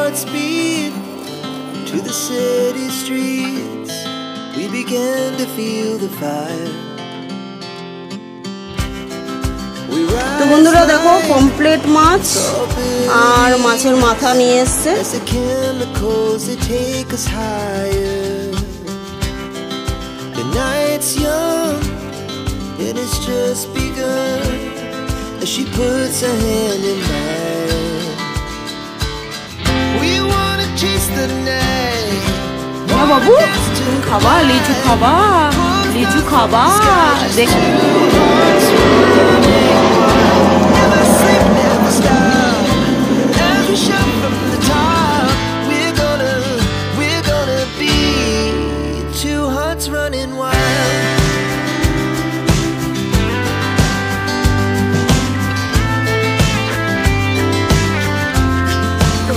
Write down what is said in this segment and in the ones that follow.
hearts beat to the city streets. We began to feel the fire. তো বন্ধুরা দেখো complete মাছ আর মাছের মাথা নিয়ে এসেছে। The night's young and it's just begun as she puts her hand in mine. We wanna chase the night. না বাবু তুমি খাবা লিচু খাবা লিচু খাবা দেখো running wild.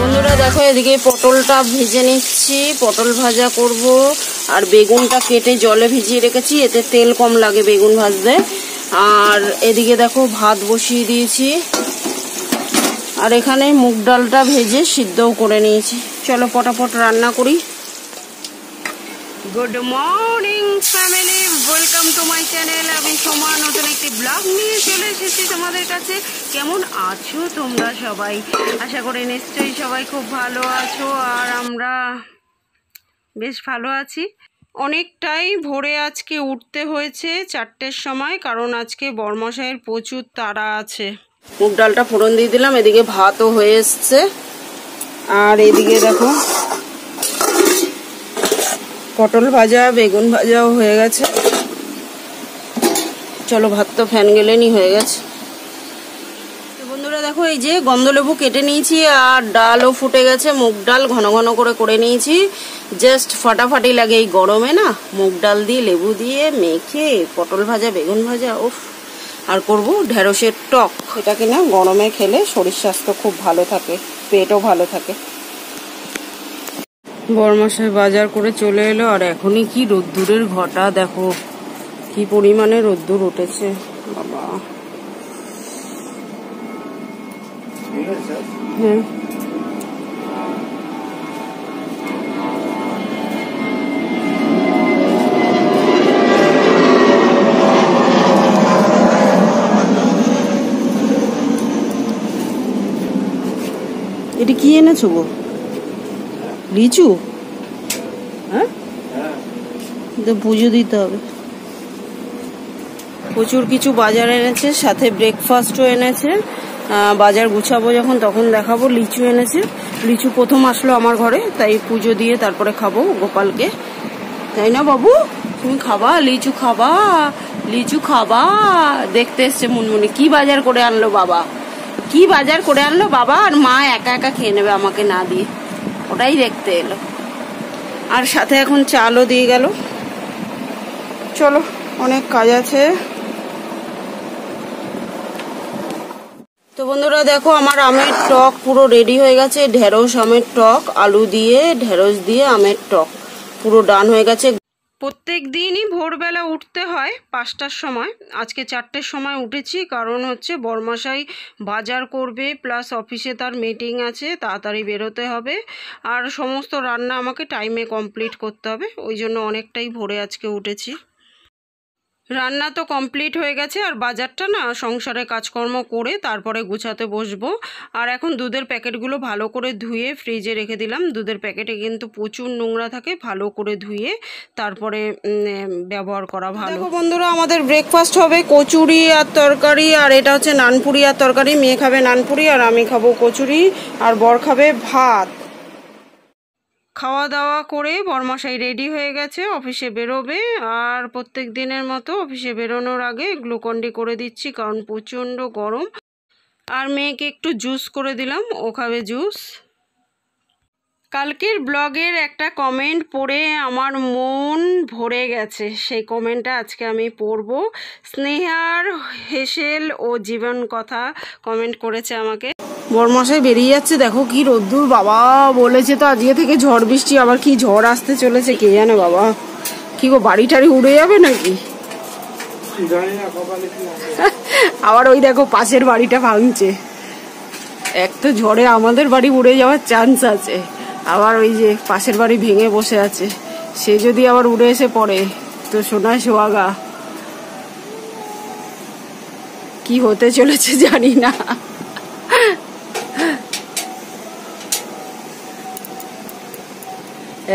বন্ধুরা দেখো এদিকে পটলটা ভেজে নিচ্ছি, পটল ভাজা করব। আর বেগুনটা কেটে জলে ভিজিয়ে রেখেছি, এতে তেল কম লাগে বেগুন ভাজতে। আর এদিকে দেখো ভাত বসিয়ে দিয়েছি, আর এখানে মুগ ডালটা ভেজে সিদ্ধও করে নিয়েছি। চলো পটাপট রান্না করি। Good morning family, welcome to my channel. আমি সোমা নতুন একটি ব্লগ নিয়ে চলে এসেছি তোমাদের কাছে। কেমন আছো তোমরা সবাই? আশা করি নিশ্চয়ই সবাই খুব ভালো আছো, আর আমরা বেশ ভালো আছি। অনেকটাই ভোরে আজকে উঠতে হয়েছে 4টের সময়, কারণ আজকে বরমশাইয়ের প্রচুর তাড়া আছে। মুগ ডালটা ফোড়ন দিয়ে দিলাম, এদিকে ভাতও হয়ে এসছে। আর এদিকে দেখো পটল ভাজা বেগুন ভাজাও হয়ে গেছে। চলো ভাত তো ফ্যান গেলেনি হয়ে গেছে। তো বন্ধুরা দেখো এই যে গন্ধলেবু কেটে নিয়েছি, আর ডালও ফুটে গেছে। মুগ ডাল ঘন ঘন করে নিয়েছি, জাস্ট ফাটাফাটি লাগে এই গরমে না। মুগ ডাল দিয়ে লেবু দিয়ে মেখে পটল ভাজা বেগুন ভাজা, উফ। আর করব ঢেঁড়সের টক, এটা কিনা গরমে খেলে শরীর স্বাস্থ্য খুব ভালো থাকে, পেটও ভালো থাকে। বরমশাই বাজার করে চলে এলো, আর এখনই কি রোদ্দুরের ঘটা দেখো, কি পরিমাণে রোদ্দুর উঠেছে বাবা। হ্যাঁ এটা কি এনেছো গো? লিচু? হ্যাঁ পুজো দিতে হবে। প্রচুর কিছু বাজার এনেছে, সাথে ব্রেকফাস্টও এনেছে। বাজার গুছাবো যখন তখন দেখাবো। লিচু এনেছে, লিচু প্রথম আসলো আমার ঘরে, তাই পুজো দিয়ে তারপরে খাবো গোপালকে, তাই না বাবু? তুমি খাবা লিচু খাবা লিচু খাবা? দেখতে এসছে মুনমুনি। কি বাজার করে আনলো বাবা, কি বাজার করে আনলো বাবা? আর মা একা একা খেয়ে নেবে আমাকে না দিয়ে, ওটাই দেখতে এলো। আর সাথে এখন চালও দিয়ে গেল। চলো অনেক কাজ আছে। তো বন্ধুরা দেখো আমার আমের টক পুরো রেডি হয়ে গেছে। ঢেঁড়স আমের টক, আলু দিয়ে ঢেঁড়স দিয়ে আমের টক পুরো ডান হয়ে গেছে। প্রত্যেক দিনই ভোরবেলা উঠতে হয় 5টার সময়। আজকে 4টের সময় উঠেছি, কারণ হচ্ছে বরমশাই বাজার করবে, প্লাস অফিসে তার মিটিং আছে, তাড়াতাড়ি বেরোতে হবে। আর সমস্ত রান্না আমাকে টাইমে কমপ্লিট করতে হবে, ওই জন্য অনেকটাই ভোরে আজকে উঠেছি। রান্না তো কমপ্লিট হয়ে গেছে, আর বাজারটা না সংসারে কাজকর্ম করে তারপরে গুছাতে বসবো। আর এখন দুধের প্যাকেটগুলো ভালো করে ধুয়ে ফ্রিজে রেখে দিলাম। দুধের প্যাকেটে কিন্তু প্রচুর নোংরা থাকে, ভালো করে ধুয়ে তারপরে ব্যবহার করা ভালো। দেখো বন্ধুরা আমাদের ব্রেকফাস্ট হবে কচুরি আর তরকারি, আর এটা হচ্ছে নানপুরি আর তরকারি। মেয়ে খাবে নানপুরি আর আমি খাবো কচুরি, আর বর খাবে ভাত। খাওয়া দাওয়া করে বরমশাই রেডি হয়ে গেছে, অফিসে বেরোবে। আর প্রত্যেক দিনের মতো অফিসে বেরোনোর আগে গ্লুকন্ডি করে দিচ্ছি, কারণ প্রচণ্ড গরম। আর মেয়েকে একটু জুস করে দিলাম, ও খাবে জুস। কালকের ব্লগের একটা কমেন্ট পড়ে আমার মন ভরে গেছে, সেই কমেন্টটা আজকে আমি পড়ব। স্নেহার হেসেল ও জীবন কথা কমেন্ট করেছে আমাকে। বরমশাই বেরিয়ে যাচ্ছে, দেখো কি রোদ্দুর বাবা। বলেছে তো আজকে থেকে ঝড় বৃষ্টি, আবার কি ঝড় আসতে চলেছে কে জানে বাবা। কি গো বাড়ি টাড়ি উড়ে যাবে নাকি? আবার ওই দেখো পাশের বাড়িটা ভাঙছে। এক তো ঝড়ে আমাদের বাড়ি উড়ে যাওয়ার চান্স আছে, আবার ওই যে পাশের বাড়ি ভেঙে বসে আছে, সে যদি আবার উড়ে এসে পড়ে তো সোনা সোহাগা, কি হতে চলেছে জানি না।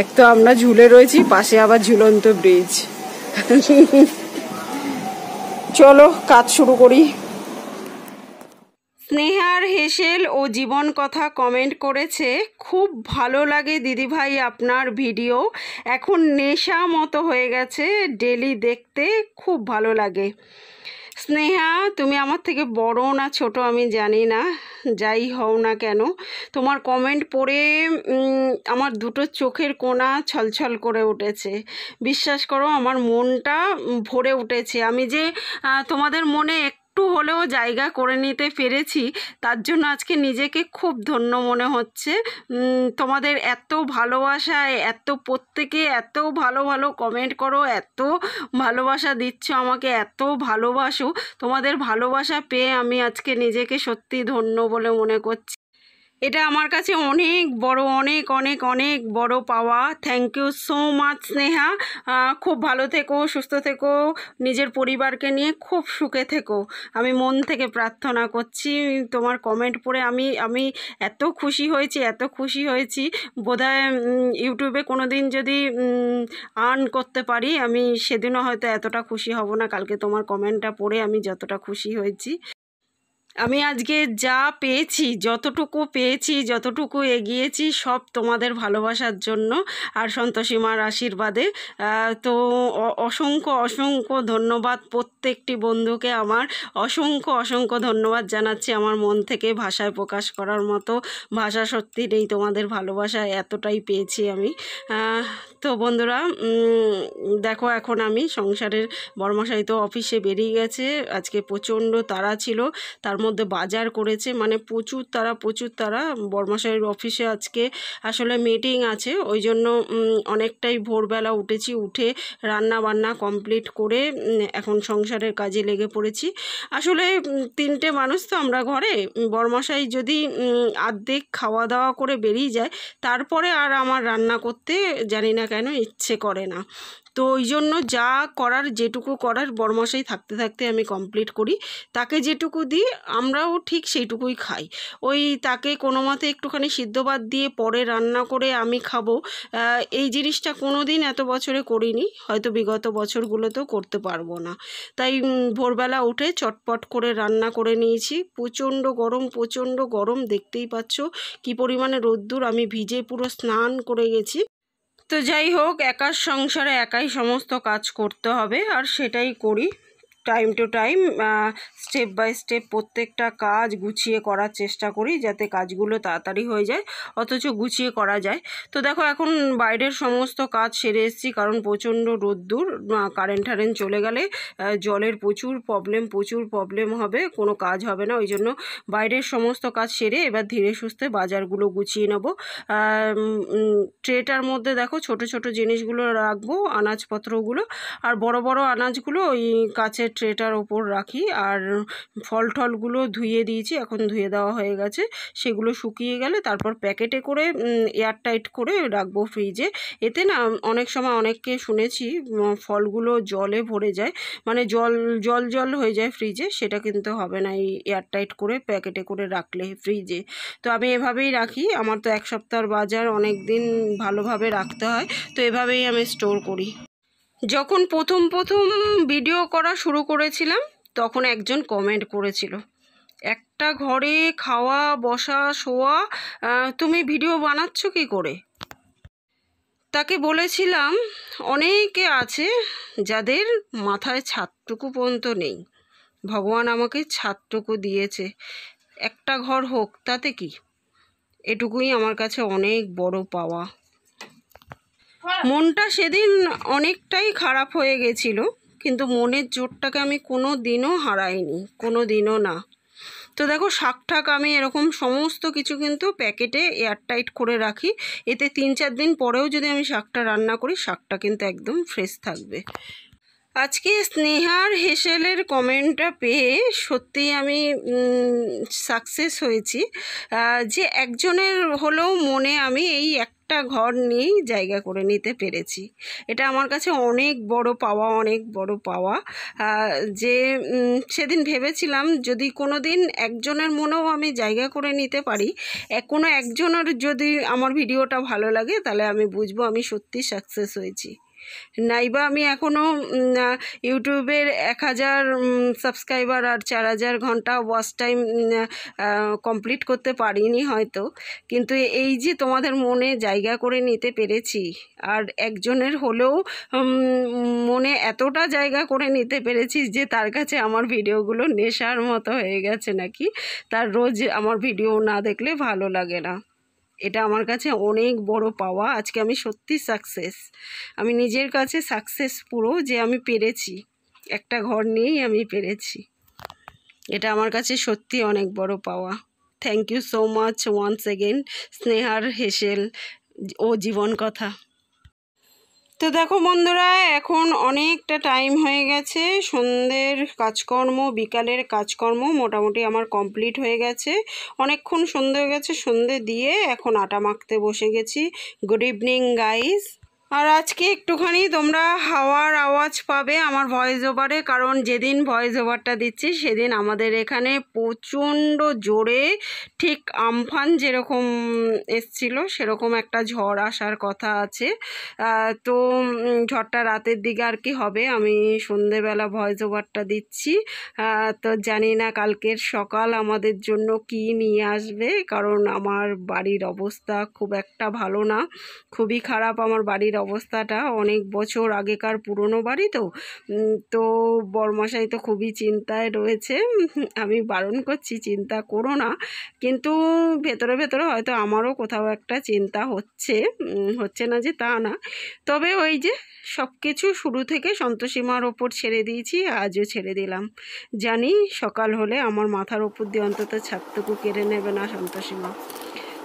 এক তো আমরা ঝুলে রয়েছি, পাশে আবার ঝুলন্ত ব্রিজ। চলো কাজ শুরু করি। স্নেহার হেসেল ও জীবন কথা কমেন্ট করেছে, খুব ভালো লাগে দিদিভাই আপনার ভিডিও, এখন নেশা মতো হয়ে গেছে, ডেলি দেখতে খুব ভালো লাগে। স্নেহা, তুমি আমার থেকে বড় না ছোট আমি জানি না, যাই হও না কেন, তোমার কমেন্ট পড়ে আমার দুটো চোখের কোণা ছলছল করে উঠেছে। বিশ্বাস করো আমার মনটা ভরে উঠেছে। আমি যে তোমাদের মনে একটু হলেও জায়গা করে নিতে পেরেছি, তার জন্য আজকে নিজেকে খুব ধন্য মনে হচ্ছে। তোমাদের এত ভালোবাসায়, এত প্রত্যেকে এত ভালো ভালো কমেন্ট করো, এত ভালোবাসা দিচ্ছ আমাকে, এত ভালোবাসো, তোমাদের ভালোবাসা পেয়ে আমি আজকে নিজেকে সত্যি ধন্য বলে মনে করছি। এটা আমার কাছে অনেক বড়, অনেক অনেক অনেক বড় পাওয়া। Thank you so much Sneha. খুব ভালো থেকো, সুস্থ থেকো, নিজের পরিবারকে নিয়ে খুব সুখে থেকো, আমি মন থেকে প্রার্থনা করছি। তোমার কমেন্ট পড়ে আমি এত খুশি হয়েছি, এত খুশি হয়েছি, বোধহয় ইউটিউবে কোনো দিন যদি আর্ন করতে পারি আমি সেদিনও হয়তো এতটা খুশি হব না, কালকে তোমার কমেন্টটা পড়ে আমি যতটা খুশি হয়েছি। আমি আজকে যা পেয়েছি, যতটুকু পেয়েছি, যতটুকু এগিয়েছি, সব তোমাদের ভালোবাসার জন্য আর সন্তোষীমার আশীর্বাদে। তো অসংখ্য অসংখ্য ধন্যবাদ প্রত্যেকটি বন্ধুকে, আমার অসংখ্য অসংখ্য ধন্যবাদ জানাচ্ছি আমার মন থেকে, ভাষায় প্রকাশ করার মতো ভাষা সত্যি নেই, তোমাদের ভালোবাসা এতটাই পেয়েছি আমি। তো বন্ধুরা দেখো, এখন আমি সংসারের বড়মশাই তো অফিসে বেরিয়ে গেছে, আজকে প্রচণ্ড তাড়া ছিল, তার মধ্যে বাজার করেছে, মানে প্রচুর তারা। বড়মশাইয়ের অফিসে আজকে আসলে মিটিং আছে, ওই জন্য অনেকটাই ভোরবেলা উঠেছি, উঠে রান্না বান্না কমপ্লিট করে এখন সংসারের কাজে লেগে পড়েছি। আসলে 3টে মানুষ তো আমরা ঘরে, বড়মশাই যদি অর্ধেক খাওয়া দাওয়া করে বেরিয়ে যায়, তারপরে আর আমার রান্না করতে জানি না কেন ইচ্ছে করে না। তো ওই জন্য যা করার, যেটুকু করার বড়মশাই থাকতে থাকতে আমি কমপ্লিট করি, তাকে যেটুকু দিই আমরাও ঠিক সেইটুকুই খাই। ওই তাকে কোনো মতে একটুখানি সিদ্ধ ভাত দিয়ে পরে রান্না করে আমি খাবো, এই জিনিসটা কোনো দিন এত বছরে করিনি, হয়তো বিগত বছরগুলোতেও করতে পারবো না। তাই ভোরবেলা উঠে চটপট করে রান্না করে নিয়েছি। প্রচণ্ড গরম, দেখতেই পাচ্ছ কি পরিমাণে রোদ্দুর, আমি ভিজে পুরো স্নান করে গেছি। তো যাই হোক, একার সংসারে একাই সমস্ত কাজ করতে হবে, আর সেটাই করি। Time to time, step by step প্রত্যেকটা কাজ গুছিয়ে করার চেষ্টা করি, যাতে কাজগুলো তাড়াতাড়ি হয়ে যায় অথচ গুছিয়ে করা যায়। তো দেখো এখন বাইরের সমস্ত কাজ সেরে এসেছি, কারণ প্রচণ্ড রোদ্দুর, কারেন্ট চলে গেলে জলের প্রচুর প্রবলেম হবে, কোনো কাজ হবে না। ওই জন্য বাইরের সমস্ত কাজ সেরে এবার ধীরে সুস্থে বাজারগুলো গুছিয়ে নেব। ট্রেটার মধ্যে দেখো ছোট ছোট জিনিসগুলো রাখবো, আনাজপত্রগুলো, আর বড় বড় আনাজগুলো ওই কাছের ট্রেটার ওপর রাখি। আর ফল টলগুলো ধুয়ে দিয়েছি, এখন ধুয়ে দেওয়া হয়ে গেছে, সেগুলো শুকিয়ে গেলে তারপর প্যাকেটে করে এয়ারটাইট করে রাখবো ফ্রিজে। এতে না অনেক সময় অনেককে শুনেছি ফলগুলো জলে ভরে যায়, মানে জল হয়ে যায় ফ্রিজে, সেটা কিন্তু হবে না এই এয়ারটাইট করে প্যাকেটে করে রাখলে ফ্রিজে। তো আমি এভাবেই রাখি, আমার তো 1 সপ্তাহের বাজার অনেক দিন ভালোভাবে রাখতে হয়, তো এভাবেই আমি স্টোর করি। যখন প্রথম ভিডিও করা শুরু করেছিলাম তখন একজন কমেন্ট করেছিল, একটা ঘরে খাওয়া বসা শোয়া, তুমি ভিডিও বানাচ্ছ কী করে? তাকে বলেছিলাম অনেকে আছে যাদের মাথায় ছাদটুকু পর্যন্ত নেই, ভগবান আমাকে ছাদটুকু দিয়েছে, একটা ঘর হোক তাতে কি, এটুকুই আমার কাছে অনেক বড় পাওয়া। মনটা সেদিন অনেকটাই খারাপ হয়ে গেছিল, কিন্তু মনের জোরটাকে আমি কোনো দিনও হারাইনি, কোনো দিনও না। তো দেখো শাক আমি এরকম সমস্ত কিছু কিন্তু প্যাকেটে এয়ারটাইট করে রাখি, এতে 3-4 দিন পরেও যদি আমি শাকটা রান্না করি শাকটা কিন্তু একদম ফ্রেশ থাকবে। আজকে স্নেহার হেসেলের কমেন্টটা পেয়ে সত্যিই আমি সাকসেস হয়েছি যে একজনের হলেও মনে আমি এই একটা ঘর নিয়েই জায়গা করে নিতে পেরেছি। এটা আমার কাছে অনেক বড় পাওয়া, অনেক বড় পাওয়া। যে সেদিন ভেবেছিলাম যদি কোনো দিন একজনের মনেও আমি জায়গা করে নিতে পারি, কোনো একজনের যদি আমার ভিডিওটা ভালো লাগে, তাহলে আমি বুঝবো আমি সত্যি সাকসেস হয়েছি। নাইবা আমি এখনও ইউটিউবের 1000 সাবস্ক্রাইবার আর 4000 ঘন্টা ওয়াচ টাইম কমপ্লিট করতে পারিনি হয়তো, কিন্তু এই যে তোমাদের মনে জায়গা করে নিতে পেরেছি, আর একজনের হলেও মনে এতটা জায়গা করে নিতে পেরেছি যে তার কাছে আমার ভিডিওগুলো নেশার মতো হয়ে গেছে নাকি, তার রোজ আমার ভিডিও না দেখলে ভালো লাগে না। এটা আমার কাছে অনেক বড় পাওয়া। আজকে আমি সত্যি সাকসেস, আমি নিজের কাছে সাকসেস পুরো, যে আমি পেরেছি, একটা ঘর নিয়েই আমি পেরেছি। এটা আমার কাছে সত্যি অনেক বড় পাওয়া। Thank you so much once again স্নেহার হেসেল ও জীবন কথা। তো দেখো বন্ধুরা, এখন অনেকটা টাইম হয়ে গেছে, সন্ধ্যের কাজকর্ম, বিকালের কাজকর্ম মোটামুটি আমার কমপ্লিট হয়ে গেছে। অনেকক্ষণ সন্ধ্যে হয়ে গেছে, সন্ধ্যে দিয়ে এখন আটা মাখতে বসে গেছি। Good evening guys. আর আজকে একটুখানি তোমরা হাওয়ার আওয়াজ পাবে আমার ভয়েস ওভারে, কারণ যেদিন ভয়েস ওভারটা দিচ্ছি সেদিন আমাদের এখানে প্রচণ্ড জোরে, ঠিক আমফান যেরকম এসছিল সেরকম একটা ঝড় আসার কথা আছে। তো ঝড়টা রাতের দিকে আর কি হবে, আমি সন্ধেবেলা ভয়েস ওভারটা দিচ্ছি। তো জানি না কালকের সকাল আমাদের জন্য কি নিয়ে আসবে, কারণ আমার বাড়ির অবস্থা খুব একটা ভালো না, খুবই খারাপ আমার বাড়ির অবস্থাটা। অনেক বছর আগেকার পুরনো বাড়ি তো বরমশাই তো খুবই চিন্তায় রয়েছে। আমি বারণ করছি চিন্তা করো না, কিন্তু ভেতরে ভেতরে হয়তো আমারও কোথাও একটা চিন্তা হচ্ছে না যে তা না। তবে ওই যে সব কিছু শুরু থেকে সন্তোষীমার ওপর ছেড়ে দিয়েছি, আজও ছেড়ে দিলাম। জানি সকাল হলে আমার মাথার ওপর দিয়ে অন্তত ছাদটুকু কেড়ে নেবে না সন্তোষীমা।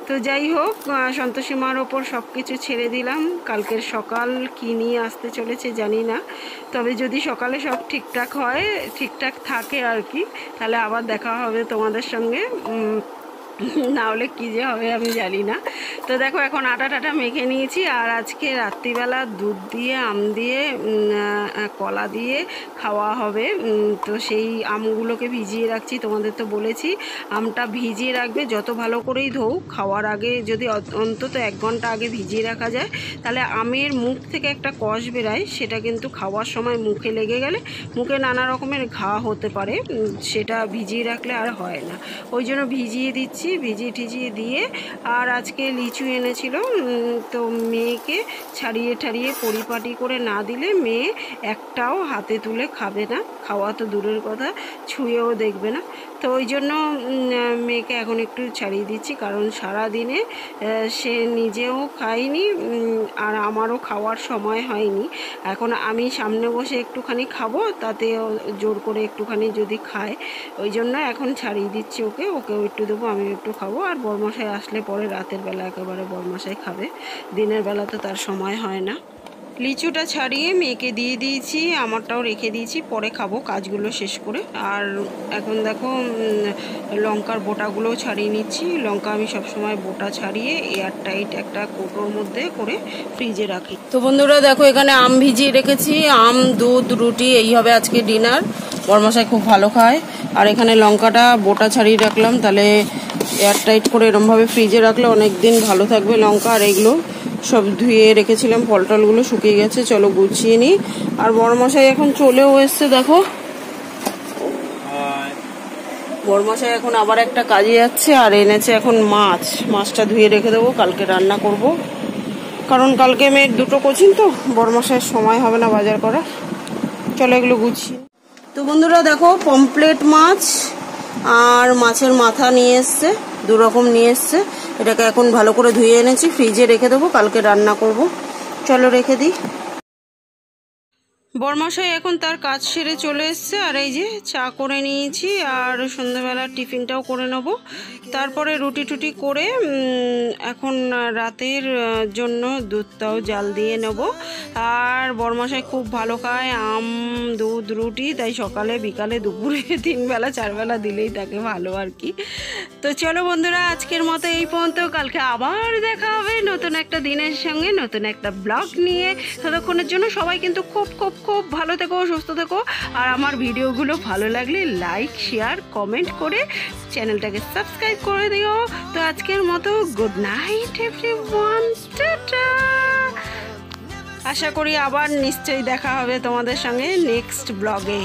তো যাই হোক, সন্তোষীমার ওপর সব কিছু ছেড়ে দিলাম। কালকের সকাল কী নিয়ে আসতে চলেছে জানি না, তবে যদি সকালে সব ঠিকঠাক হয়, ঠিকঠাক থাকে আর কি, তাহলে আবার দেখা হবে তোমাদের সঙ্গে, না হলে কী যে হবে আমি জানি না। তো দেখো এখন আটা টাটা মেখে নিয়েছি, আর আজকে রাত্রিবেলা দুধ দিয়ে, আম দিয়ে, কলা দিয়ে খাওয়া হবে। তো সেই আমগুলোকে ভিজিয়ে রাখছি, তোমাদের তো বলেছি আমটা ভিজিয়ে রাখবে, যত ভালো করেই ধোও খাওয়ার আগে যদি অন্তত 1 ঘন্টা আগে ভিজিয়ে রাখা যায়, তাহলে আমের মুখ থেকে একটা কষ বেরায়, সেটা কিন্তু খাওয়ার সময় মুখে লেগে গেলে মুখে নানা রকমের ঘা হতে পারে, সেটা ভিজিয়ে রাখলে আর হয় না। ওই জন্য ভিজিয়ে দিচ্ছি, ভিজিয়ে টিজিয়ে দিয়ে। আর আজকে লিচু এনেছিল, তো মেয়েকে ছাড়িয়ে ঠাড়িয়ে পরিপাটি করে না দিলে মেয়ে একটাও হাতে তুলে খাবে না, খাওয়া তো দূরের কথা ছুঁয়েও দেখবে না। তো ওই জন্য মেয়েকে এখন একটু ছাড়িয়ে দিচ্ছি, কারণ সারা দিনে সে নিজেও খায়নি আর আমারও খাওয়ার সময় হয়নি। এখন আমি সামনে বসে একটুখানি খাবো, তাতে জোর করে একটুখানি যদি খায়, ওই জন্য এখন ছাড়িয়ে দিচ্ছি ওকেও একটু দেবো, আমি একটু খাবো। আর বরমশাই আসলে পরে রাতের বেলা একেবারে বরমশাই খাবে, দিনের বেলা তো তার সময় হয় না। লিচুটা ছাড়িয়ে মেয়েকে দিয়ে দিয়েছি, আমারটাও রেখে দিয়েছি, পরে খাবো কাজগুলো শেষ করে। আর এখন দেখো লঙ্কার বোটাগুলোও ছাড়িয়ে নিচ্ছি। লঙ্কা আমি সবসময় বোটা ছাড়িয়ে এয়ারটাইট একটা কৌটোর মধ্যে করে ফ্রিজে রাখি। তো বন্ধুরা দেখো এখানে আম ভিজিয়ে রেখেছি, আম, দুধ, রুটি, এই হবে আজকে ডিনার। বরমশাই খুব ভালো খায়। আর এখানে লঙ্কাটা বোটা ছাড়িয়ে রাখলাম, তাহলে এয়ারটাইট করে এরমভাবে ফ্রিজে রাখলে অনেক দিন ভালো থাকবে লঙ্কা। আর এগুলো সব ধুয়ে রেখেছিলাম, ফলটলগুলো শুকিয়ে গেছে, চলো গুছিয়ে নিই। আর বড়মশাই এখন চলেও এসছে, দেখো বড়মশাই এখন আবার একটা কাজে যাচ্ছে। আর এনেছে এখন মাছটা ধুয়ে রেখে দেবো, কালকে রান্না করব, কারণ কালকে মেয়ের 2টো কোচিং, তো বড়মশাইয়ের সময় হবে না বাজার করার। চলো এগুলো গুছিয়ে। তো বন্ধুরা দেখো পমফ্লেট মাছ আর মাছের মাথা নিয়ে এসছে, 2 রকম নিয়ে এসছে। এটাকে এখন ভালো করে ধুয়ে এনেছি, ফ্রিজে রেখে দেবো, কালকে রান্না করব। চলো রেখে দিই। বরমশাই এখন তার কাজ সেরে চলে এসছে, আর এই যে চা করে নিয়েছি, আর সন্ধ্যাবেলার টিফিনটাও করে নেব। তারপরে রুটি টুটি করে এখন রাতের জন্য দুধটাও জাল দিয়ে নেব। আর বরমশাই খুব ভালো খায় আম, দুধ, রুটি, তাই সকালে বিকালে দুপুরে 3 বেলা 4 বেলা দিলেই তাকে ভালো আর কি। তো চলো বন্ধুরা, আজকের মতো এই পর্যন্ত। কালকে আবার দেখা হবে নতুন একটা দিনের সঙ্গে, নতুন একটা ব্লগ নিয়ে। ততক্ষণের জন্য সবাই কিন্তু খুব খুব খুব ভালো থেকো, সুস্থ থেকো। আর আমার ভিডিওগুলো ভালো লাগলে লাইক, শেয়ার, কমেন্ট করে চ্যানেলটাকে সাবস্ক্রাইব করে দিও। তো আজকের মতো গুড নাইট এভরিওয়ান, টাটা। আশা করি আবার নিশ্চয়ই দেখা হবে তোমাদের সঙ্গে নেক্সট ব্লগে।